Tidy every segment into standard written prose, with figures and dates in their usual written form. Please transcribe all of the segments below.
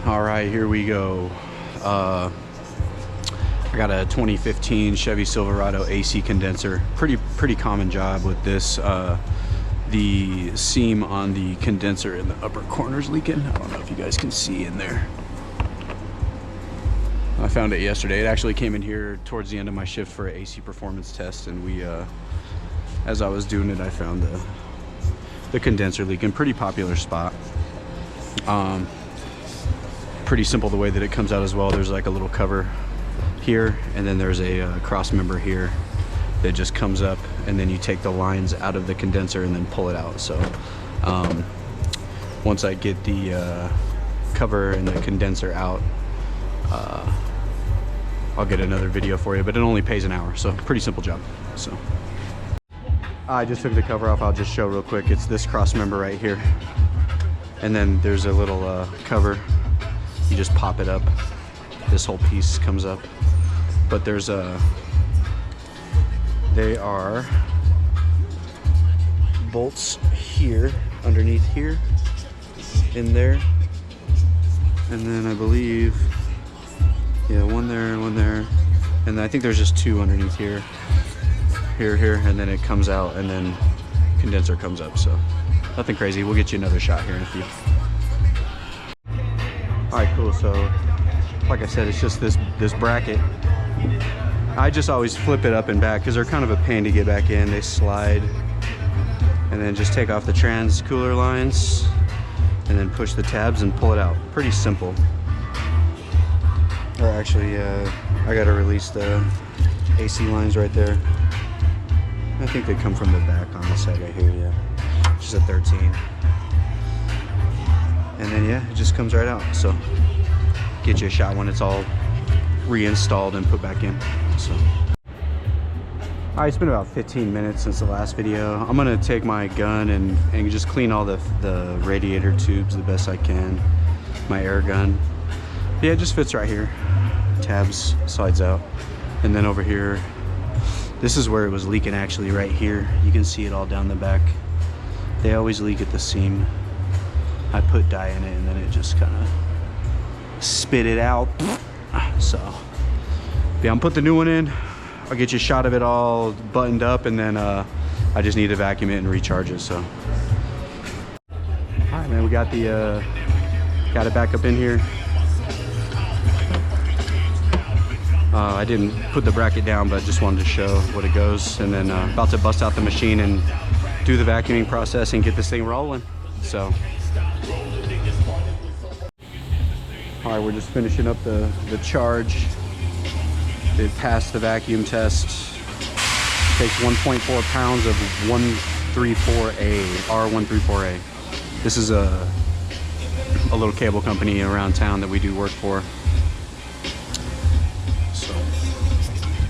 All right, here we go. I got a 2015 Chevy Silverado AC condenser. Pretty common job with this. The seam on the condenser in the upper corner is leaking. I don't know if you guys can see in there. I found it yesterday. It actually came in here towards the end of my shift for an AC performance test, and we, as I was doing it, I found the condenser leak in pretty popular spot. Pretty simple the way that it comes out as well. There's like a little cover here, and then there's a cross member here that just comes up, and then you take the lines out of the condenser and then pull it out. So once I get the cover and the condenser out, I'll get another video for you, but it only pays an hour, so pretty simple job. So I just took the cover off. I'll just show real quick. It's this cross member right here, and then there's a little cover. You just pop it up, this whole piece comes up. But there's they are bolts here, underneath here, in there, and then I believe, yeah, one there, and I think there's just two underneath here, here, and then it comes out, and then condenser comes up. So nothing crazy. We'll get you another shot here in a few. All right, cool. So like I said, it's just this bracket. I just always flip it up and back because they're kind of a pain to get back in. They slide, and then just take off the trans cooler lines and then push the tabs and pull it out. Pretty simple. Or actually, I gotta release the AC lines right there. I think they come from the back on the side right here, yeah. Just a 13. And then yeah, it just comes right out. So get you a shot when it's all reinstalled and put back in. So all right, it's been about 15 minutes since the last video. I'm gonna take my gun and just clean all the radiator tubes the best I can. My air gun. Yeah, it just fits right here. Tabs slides out. And then over here, this is where it was leaking actually, right here. You can see it all down the back. They always leak at the seam. I put dye in it and then it just kind of spit it out. So yeah, I'm put the new one in. I'll get you a shot of it all buttoned up, and then I just need to vacuum it and recharge it. So all right, man, we got the got it back up in here. I didn't put the bracket down, but just wanted to show what it goes, and then about to bust out the machine and do the vacuuming process and get this thing rolling. So all right, we're just finishing up the charge. It passed the vacuum test. Takes 1.4 pounds of 134A, R134A. This is a little cable company around town that we do work for. So,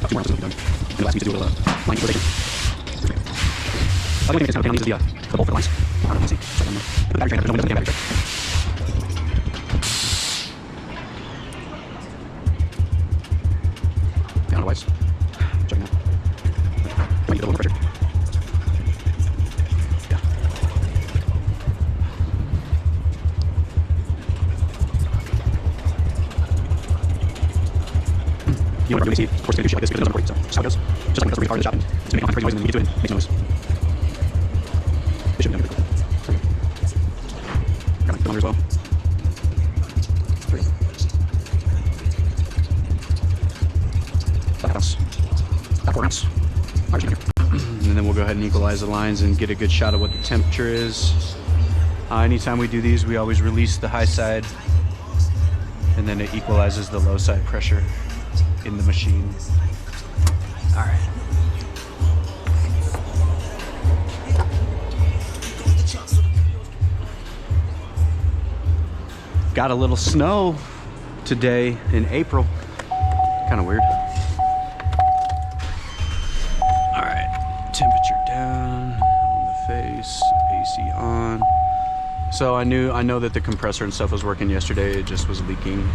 about 2 more hours done. And it allows me to do a little line utilization. The only thing that's kind of pain on these is the bolt for the lines. I don't know if you can see. The battery tray, there's no windows in the battery tray. Otherwise, checking out. Might need a little pressure. Yeah. You want to do AC, of course, going to do shit like this because it doesn't work. So just how it goes. Just like it does the retard in the shop. It's making all crazy noise, and then you get to it, it makes no noise. It should be done pretty cool. Got my thermometer as well. 3. About 1/2 ounce. About 4 ounce. And then we'll go ahead and equalize the lines and get a good shot of what the temperature is. Anytime we do these, we always release the high side, and then it equalizes the low side pressure in the machine. All right. Got a little snow today in April. Kind of weird. All right, temperature down on the face, AC on. So I know that the compressor and stuff was working yesterday. It just was leaking.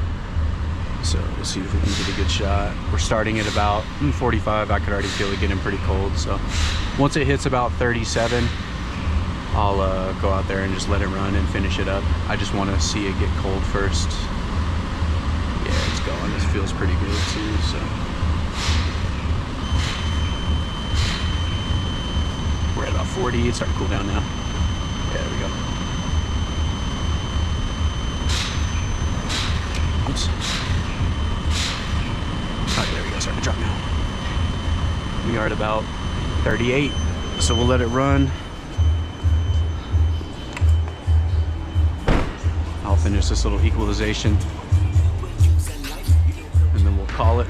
So we'll see if we can get a good shot. We're starting at about 45. I could already feel it getting pretty cold. So once it hits about 37, I'll go out there and just let it run and finish it up. I just want to see it get cold first and this feels pretty good too, so. We're at about 40, it's starting to cool down now. Yeah, there we go. Oops. Oh, there we go, starting to drop now. We are at about 38, so we'll let it run. I'll finish this little equalization and then we'll call it.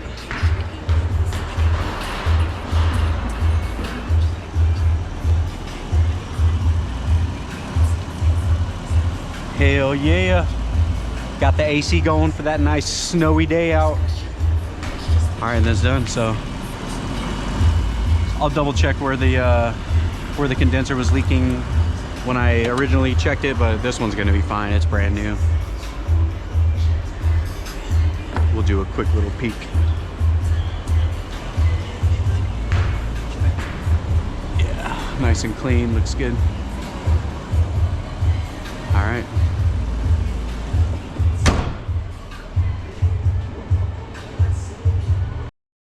Hell yeah. Got the AC going for that nice snowy day out. All right, that's done. So I'll double check where the condenser was leaking when I originally checked it, but this one's gonna be fine. It's brand new. We'll do a quick little peek. Yeah, nice and clean, looks good. All right.